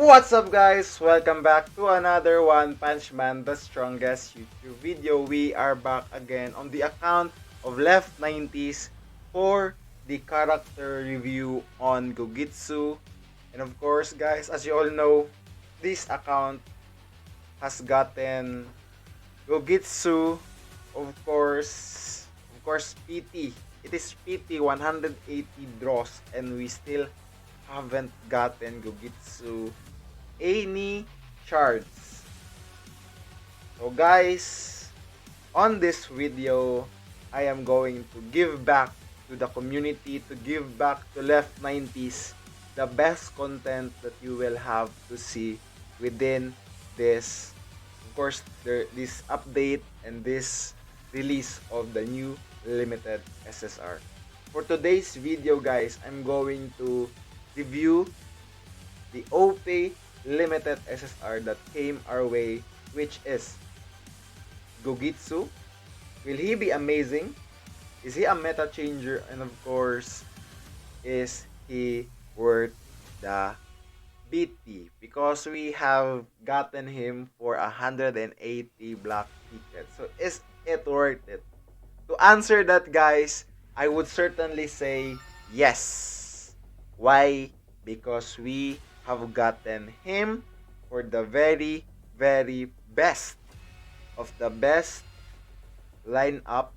What's up guys? Welcome back to another Punchman, the strongest YouTube video. We are back again on the account of Left 90s for the character review on Gogitsu. And of course guys, as you all know, this account has gotten Gogitsu, of course PT. It is PT 180 draws and we still haven't gotten Gogitsu any shards. So guys, on this video, I am going to give back to the community, to give back to Left 90s the best content that you will have to see within this, of course, this update and this release of the new limited SSR. For today's video guys, I'm going to review the OP limited SSR that came our way, which is Gogitsu. Will he be amazing? Is he a meta changer? And of course, is he worth the BT? Because we have gotten him for 180 black tickets. So is it worth it? To answer that guys, I would certainly say yes. Why? Because we have gotten him for the very, very best of the best lineup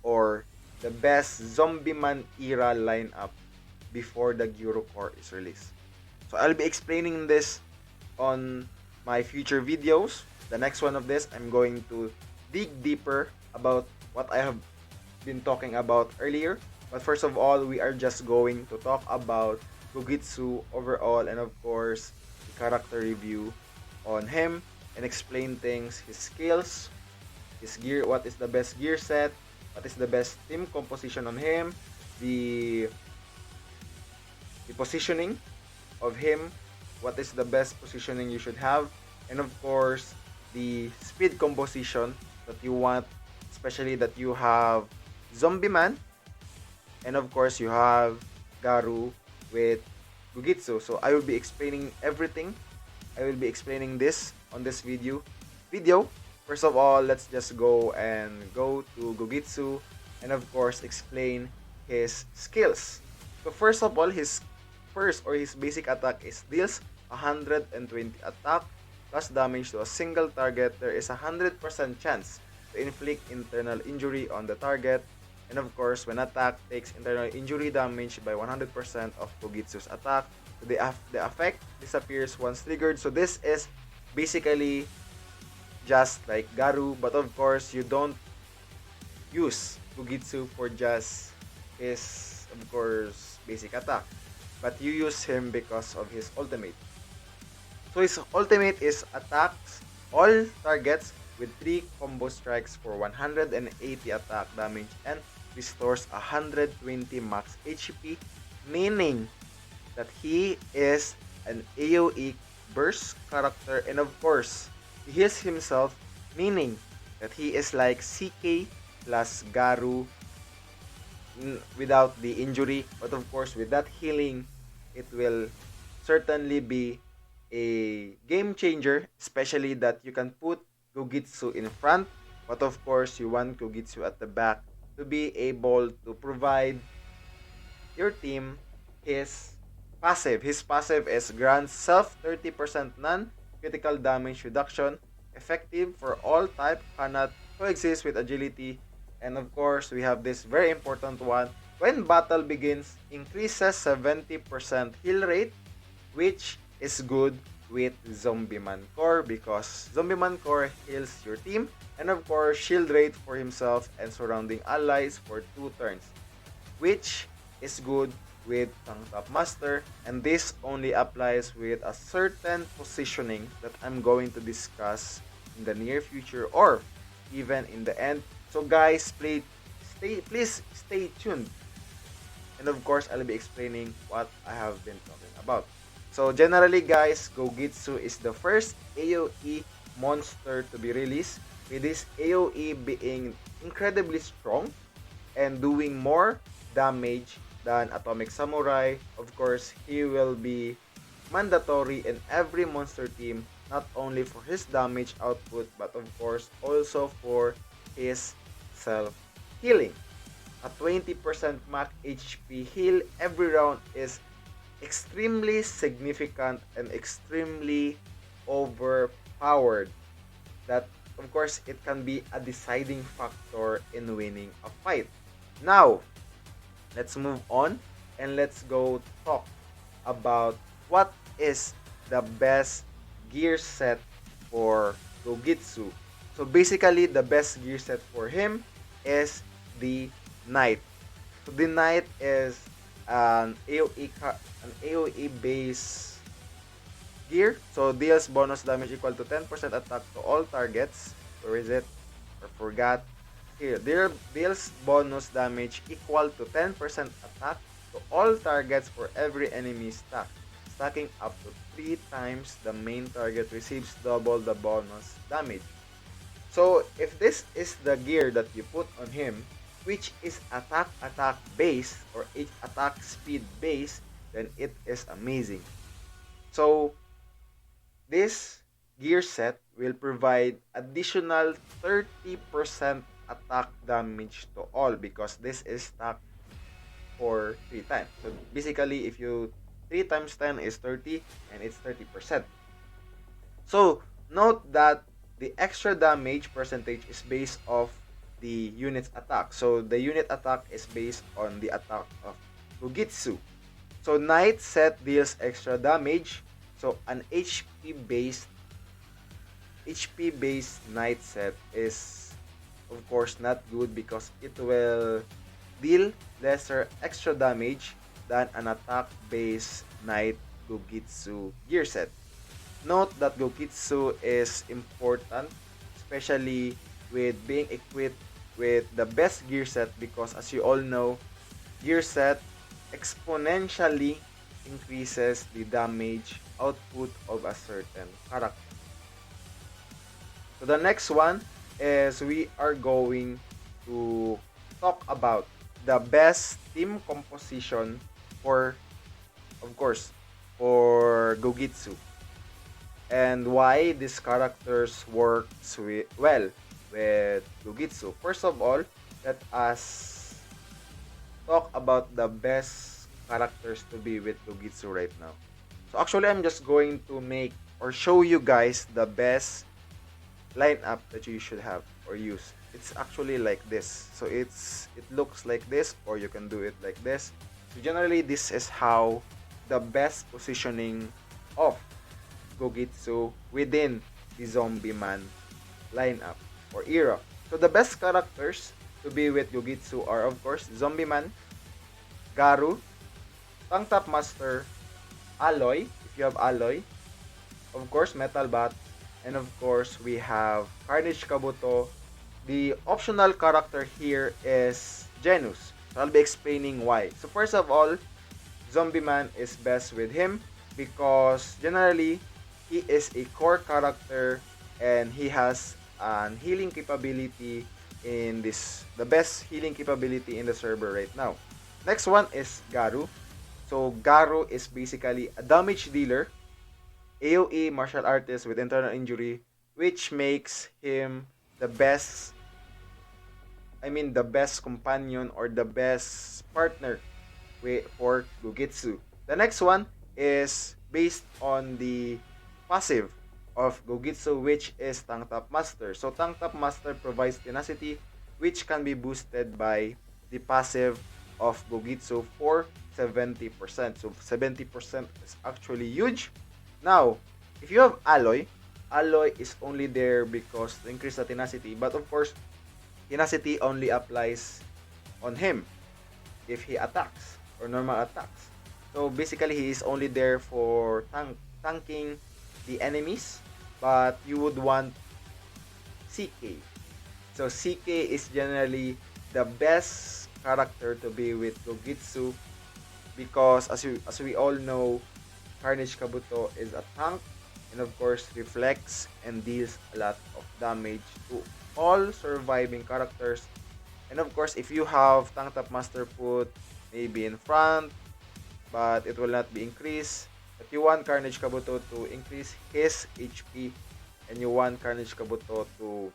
or the best Zombie Man era lineup before the Gyro Core is released. So I'll be explaining this on my future videos. The next one of this, I'm going to dig deeper about what I have been talking about earlier. But first of all, we are just going to talk about Gogitsu overall and of course the character review on him and explain things, his skills, his gear, what is the best gear set, what is the best team composition on him, the positioning of him, what is the best positioning you should have, and of course the speed composition that you want, especially that you have Zombie Man and of course you have Garu with Gogitsu. So I will be explaining everything. I will be explaining this on this video. First of all, let's just go to Gogitsu and of course explain his skills. So first of all, his basic attack is deals 120 attack plus damage to a single target. There is a 100% chance to inflict internal injury on the target. And of course, when attack takes internal injury damage by 100% of Gogitsu's attack, the effect disappears once triggered. So this is basically just like Garu, but of course, you don't use Gogitsu for just his, of course, basic attack, but you use him because of his ultimate. So his ultimate is attacks all targets with 3 combo strikes for 180 attack damage and restores 120 max HP, meaning that he is an AoE burst character, and of course, he heals himself, meaning that he is like CK plus Garu without the injury, but of course with that healing, it will certainly be a game changer, especially that you can put Gogitsu in front, but of course you want Gogitsu at the back to be able to provide your team his passive. His passive is grants self 30% non-critical damage reduction, effective for all type, cannot coexist with agility, and of course we have this very important one. When battle begins, increases 70% heal rate, which is good with Zombie Man Core because Zombie Man Core heals your team and of course shield rate for himself and surrounding allies for 2 turns, which is good with Tank Top Master, and this only applies with a certain positioning that I'm going to discuss in the near future or even in the end. So guys, please stay tuned, and of course I'll be explaining what I have been talking about. So generally guys, Gogitsu is the first AoE monster to be released, with this AoE being incredibly strong and doing more damage than Atomic Samurai. Of course, he will be mandatory in every monster team, not only for his damage output but of course also for his self-healing. A 20% max HP heal every round is extremely significant and extremely overpowered. That of course it can be a deciding factor in winning a fight. Now, let's move on and let's go talk about what is the best gear set for Gogitsu. So basically, the best gear set for him is the Knight. So the Knight is an AoE base gear. So deals bonus damage equal to 10% attack to all targets. Where is it? I forgot. Here, deals bonus damage equal to 10% attack to all targets for every enemy stack. Stacking up to 3 times the main target receives double the bonus damage. So if this is the gear that you put on him, which is attack base or attack speed base, then it is amazing. So this gear set will provide additional 30% attack damage to all because this is stacked for 3 times. So basically, if you 3 times 10 is 30 and it's 30%. So note that the extra damage percentage is based off the unit's attack. So the unit attack is based on the attack of Gogitsu. So Knight set deals extra damage. So an HP based Knight set is of course not good because it will deal lesser extra damage than an attack based Knight Gogitsu gear set. Note that Gogitsu is important, especially with being equipped with the best gear set because as you all know, gear set exponentially increases the damage output of a certain character. So the next one is we are going to talk about the best team composition for, of course, for Gogitsu and why these characters works well with Gogitsu. First of all, let us talk about the best characters to be with Gogitsu right now. So actually, I'm just going to make or show you guys the best lineup that you should have or use. It's actually like this. So it looks like this, or you can do it like this. So generally, this is how the best positioning of Gogitsu within the Zombie Man lineup or era. So the best characters to be with Gogitsu are of course Zombie Man, Garu, Tank Top Master, Alloy, if you have Alloy, of course Metal Bat, and of course we have Carnage Kabuto. The optional character here is Genus. So I'll be explaining why. So first of all, Zombie Man is best with him because generally he is a core character and he has an healing capability in this, the best healing capability in the server right now. Next one is Garu. So Garu is basically a damage dealer, AoE martial artist with internal injury, which makes him the best, the best companion or the best partner for Gogitsu. The next one is based on the passive of Gogitsu, which is Tank Top Master. So Tank Top Master provides tenacity, which can be boosted by the passive of Gogitsu for 70%. So 70% is actually huge. Now, if you have Alloy, Alloy is only there because to increase the tenacity. But of course, tenacity only applies on him if he attacks or normal attacks. So basically, he is only there for tanking the enemies. But you would want CK. So CK is generally the best character to be with Gogitsu because as we all know, Carnage Kabuto is a tank and of course reflects and deals a lot of damage to all surviving characters. And of course, if you have Tank Top Master put maybe in front, but it will not be increased, But you want Carnage Kabuto to increase his HP, and you want Carnage Kabuto to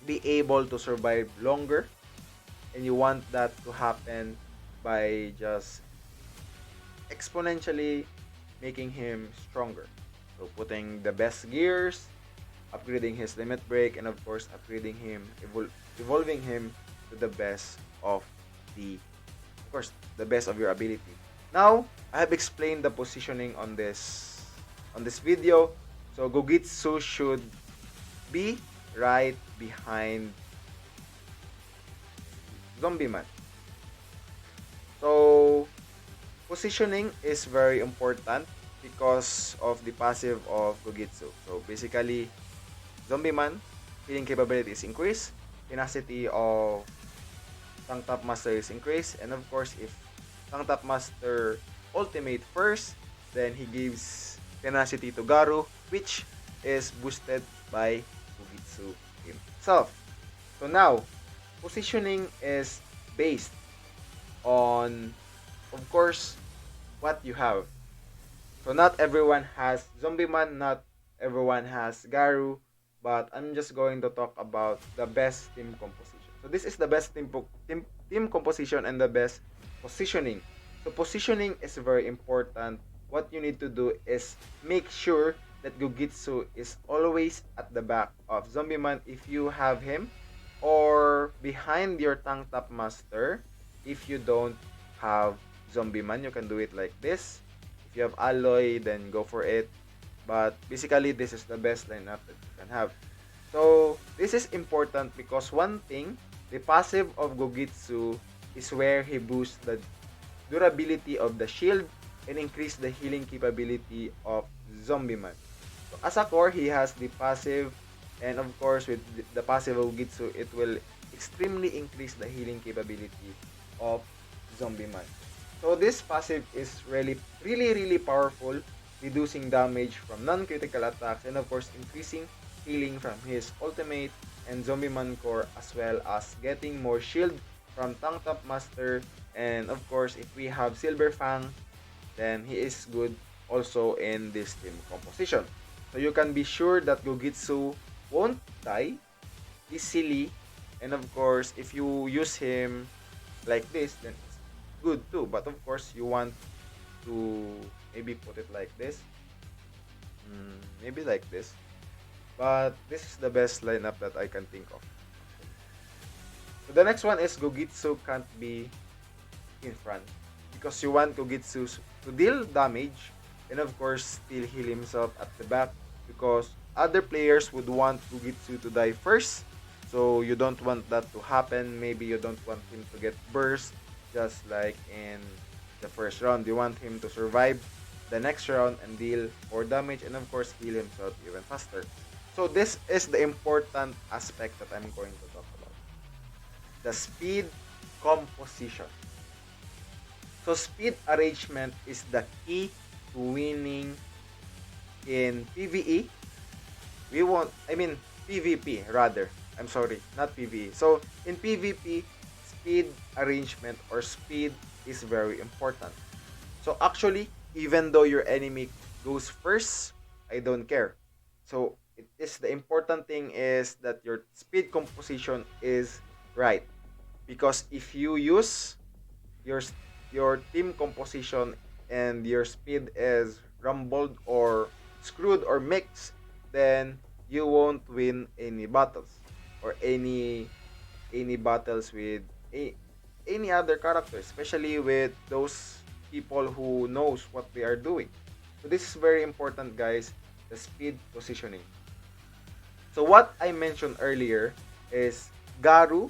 be able to survive longer, and you want that to happen by just exponentially making him stronger. So putting the best gears, upgrading his limit break, and of course upgrading him, evolving him to the best of of course, the best of your ability. Now, I have explained the positioning on this video. So Gogitsu should be right behind Zombie Man. So positioning is very important because of the passive of Gogitsu. So basically, Zombie Man healing capability is increased, tenacity of Tank Top Master is increased, and of course, if Tank Top Master ultimate first, then he gives tenacity to Garu, which is boosted by Gogitsu himself. So now, positioning is based on, of course, what you have. So not everyone has Zombie Man, not everyone has Garu, but I'm just going to talk about the best team composition. So this is the best team composition and the best positioning. So positioning is very important. What you need to do is make sure that Gogitsu is always at the back of Zombie Man if you have him, or behind your Tank Top Master if you don't have Zombie Man. You can do it like this. If you have Alloy, then go for it. But basically, this is the best lineup that you can have. So, this is important because one thing, the passive of Gogitsu is where he boosts the durability of the shield and increase the healing capability of Zombie Man. So, as a core, he has the passive, and of course, with the passive of Gogitsu, it will extremely increase the healing capability of Zombie Man. So this passive is really powerful, reducing damage from non-critical attacks, and of course increasing healing from his ultimate and Zombie Man core, as well as getting more shield from Tank Top Master. And of course, if we have Silver Fang, then he is good also in this team composition. So you can be sure that Gogitsu won't die easily, and of course if you use him like this, then good too. But of course, you want to maybe put it like this. Maybe like this. But this is the best lineup that I can think of. So the next one is Gogitsu can't be in front. Because you want Gogitsu to deal damage and of course still heal himself at the back. Because other players would want Gogitsu to die first. So you don't want that to happen. Maybe you don't want him to get burst just like in the first round. You want him to survive the next round and deal more damage and of course heal himself even faster. So this is the important aspect that I'm going to talk about. The speed composition. So speed arrangement is the key to winning in PvE. PvP rather. I'm sorry, not PvE. So in PvP, speed arrangement or speed is very important. So actually, even though your enemy goes first, I don't care. So the important thing is that your speed composition is right. Because if you use your your team composition and your speed is rumbled or screwed or mixed, then you won't win any battles or any battles with any other character, especially with those people who knows what they are doing. So this is very important, guys, the speed positioning. So what I mentioned earlier is Garu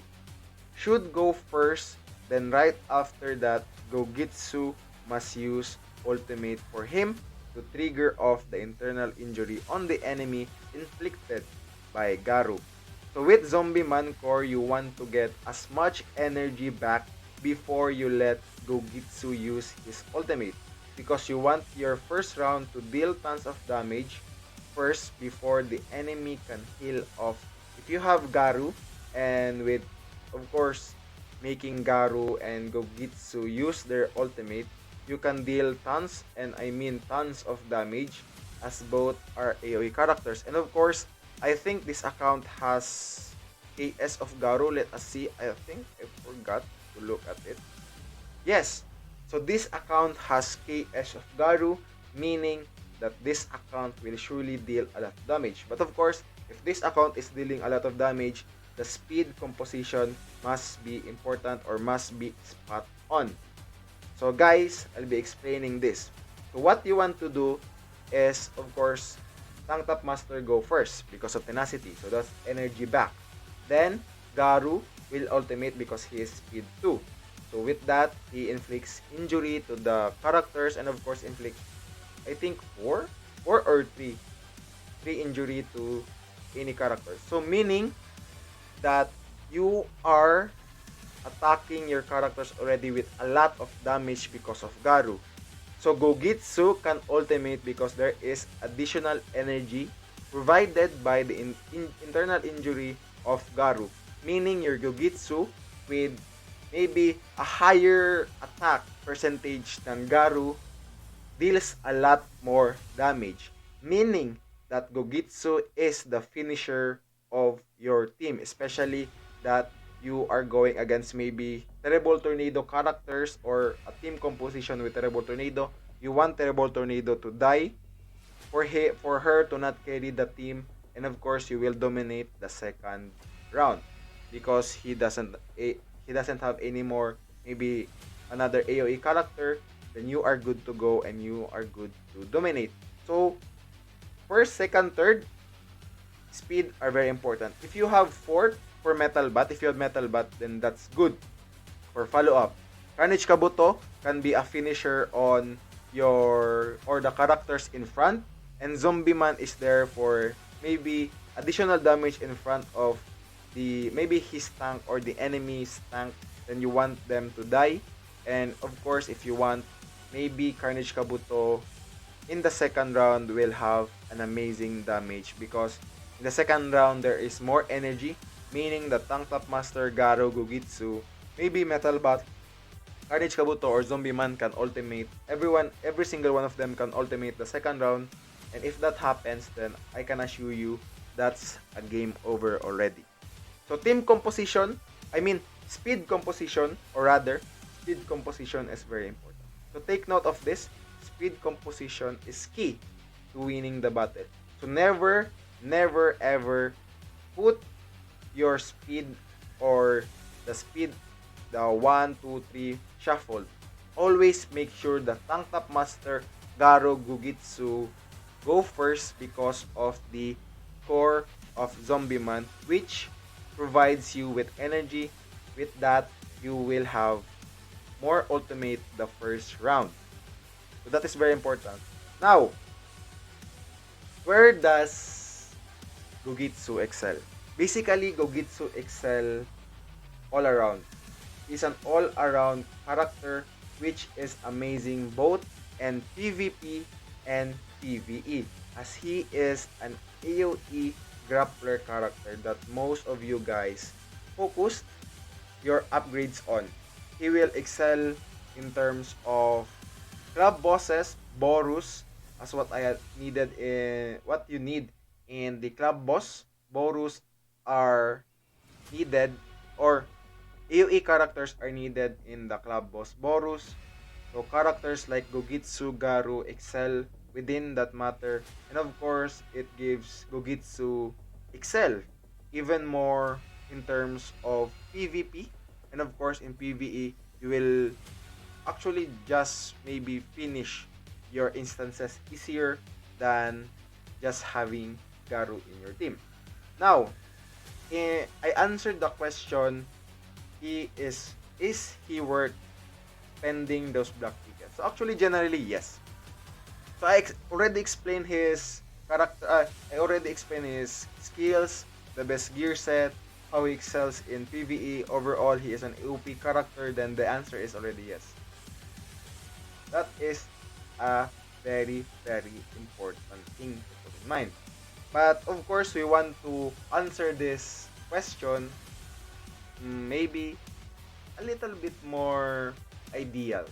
should go first, then right after that, Gogitsu must use ultimate for him to trigger off the internal injury on the enemy inflicted by Garu. So with Zombie Man core, you want to get as much energy back before you let Gogitsu use his ultimate. Because you want your first round to deal tons of damage first before the enemy can heal off. If you have Garu, and with, of course, making Garu and Gogitsu use their ultimate, you can deal tons, and I mean tons of damage, as both are AoE characters. And of course, I think this account has KS of Garu. Let us see. I think I forgot to look at it. Yes. So this account has KS of Garu, meaning that this account will surely deal a lot of damage. But of course, if this account is dealing a lot of damage, the speed composition must be important or must be spot on. So guys, I'll be explaining this. So what you want to do is, of course, Tank Top Master go first because of tenacity. So that's energy back. Then, Garu will ultimate because he is speed 2. So with that, he inflicts injury to the characters and of course inflicts, I think, 4 or 3 injury to any character. So meaning that you are attacking your characters already with a lot of damage because of Garu. So Gogitsu can ultimate because there is additional energy provided by the internal injury of Garu. Meaning your Gogitsu with maybe a higher attack percentage than Garu deals a lot more damage. Meaning that Gogitsu is the finisher of your team. Especially that you are going against maybe Terrible Tornado characters or a team composition with Terrible Tornado. You want Terrible Tornado to die for her to not carry the team, and of course you will dominate the second round because he doesn't have any more maybe another AoE character. Then you are good to go and you are good to dominate. So first, second, third, speed are very important. If you have fourth for Metal Bat, if you have Metal Bat, then that's good for follow-up. Carnage Kabuto can be a finisher on your or the characters in front, and Zombie Man is there for maybe additional damage in front of the maybe his tank or the enemy's tank. Then you want them to die, and of course if you want maybe Carnage Kabuto in the second round will have an amazing damage because in the second round there is more energy, meaning the Tank Top Master, Garo, Gogitsu, maybe Metal Bat, Carnage Kabuto, or Zombie Man can ultimate. Every single one of them can ultimate the second round. And if that happens, then I can assure you that's a game over already. So team composition, I mean speed composition, or rather, speed composition is very important. So take note of this. Speed composition is key to winning the battle. So never ever put your speed or the speed, the 1, 2, 3 shuffle. Always make sure the Tank Top Master, Garo, Gogitsu go first because of the core of Zombie Man, which provides you with energy. With that, you will have more ultimate the first round. So that is very important. Now, where does Gogitsu excel? Basically, Gogitsu excel all around. He's an all-around character which is amazing both in PvP and PvE, as he is an AoE grappler character that most of you guys focused your upgrades on. He will excel in terms of club bosses, Borus, as what I had needed in what you need in the club boss. Borus are needed, or AoE characters are needed in the club boss Borus. So characters like Gogitsu, Garu excel within that matter. And of course, it gives Gogitsu excel even more in terms of PvP. And of course, in PvE, you will actually just maybe finish your instances easier than just having Garu in your team. Now, I answered the question, is he worth spending those black tickets? So actually, generally, yes. So I already explained his character. I already explained his skills, the best gear set, how he excels in PvE. Overall, he is an OP character. Then the answer is already yes. That is a very important thing to put in mind. But of course, we want to answer this question maybe a little bit more ideal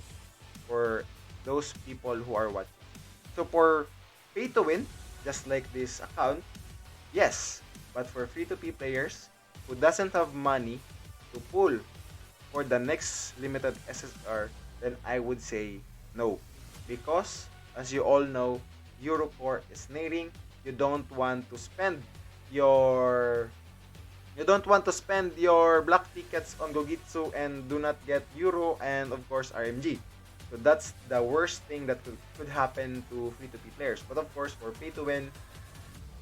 for those people who are watching. So for pay to win, just like this account, yes. But for free-to-play players who doesn't have money to pull for the next limited SSR, then I would say no. Because, as you all know, Eurocore is nearing. You don't want to spend your black tickets on Gogitsu and do not get Euro and of course RMG. So that's the worst thing that could happen to free-to-play players. But of course, for pay to win,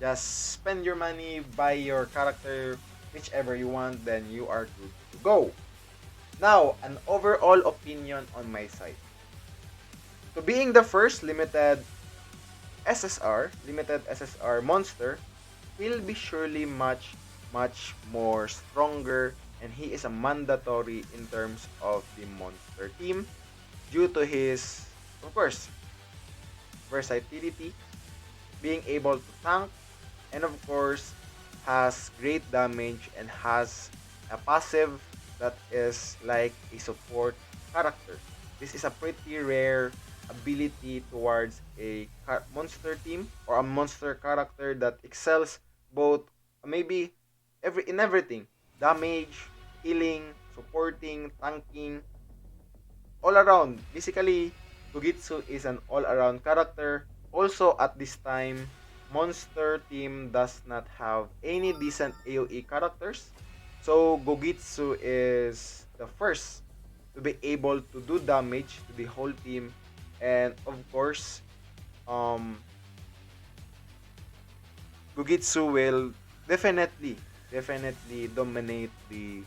just spend your money, buy your character, whichever you want, then you are good to go. Now, an overall opinion on my side. So being the first limited SSR monster, will be surely much more stronger, and he is a mandatory in terms of the monster team due to his, of course, versatility, being able to tank, and of course has great damage and has a passive that is like a support character. This is a pretty rare ability towards a monster team or a monster character that excels both maybe in everything: damage, healing, supporting, tanking, all around. Basically, Gogitsu is an all around character. Also at this time, monster team does not have any decent AoE characters. So Gogitsu is the first to be able to do damage to the whole team, and of course, um, Gogitsu will definitely dominate the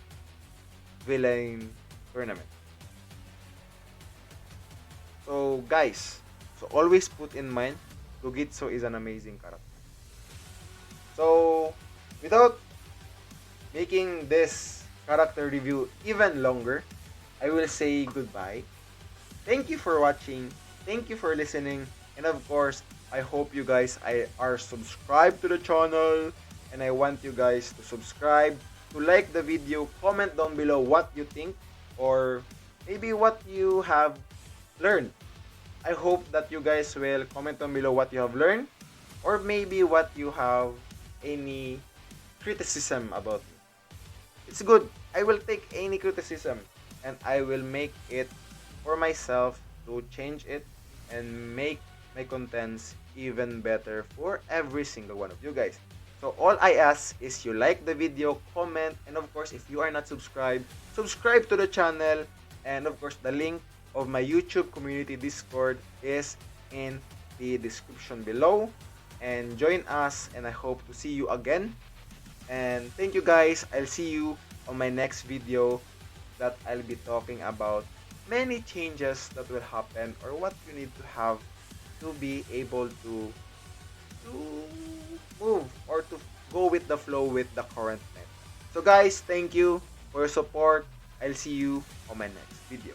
villain tournament. So guys, so always put in mind, Gogitsu is an amazing character. So without making this character review even longer, I will say goodbye. Thank you for watching. Thank you for listening. And of course, I hope you guys are subscribed to the channel. And I want you guys to subscribe, to like the video, comment down below what you think, or maybe what you have learned. I hope that you guys will comment down below what you have learned, or maybe what you have any criticism about me. It's good. I will take any criticism and I will make it for myself to change it and make my contents even better for every single one of you guys. So all I ask is you like the video, comment, and of course if you are not subscribed, subscribe to the channel, and of course the link of my YouTube community Discord is in the description below. And join us, and I hope to see you again. And thank you guys. I'll see you on my next video that I'll be talking about many changes that will happen or what you need to have to be able to move or to go with the flow with the current net. So guys, thank you for your support. I'll see you on my next video.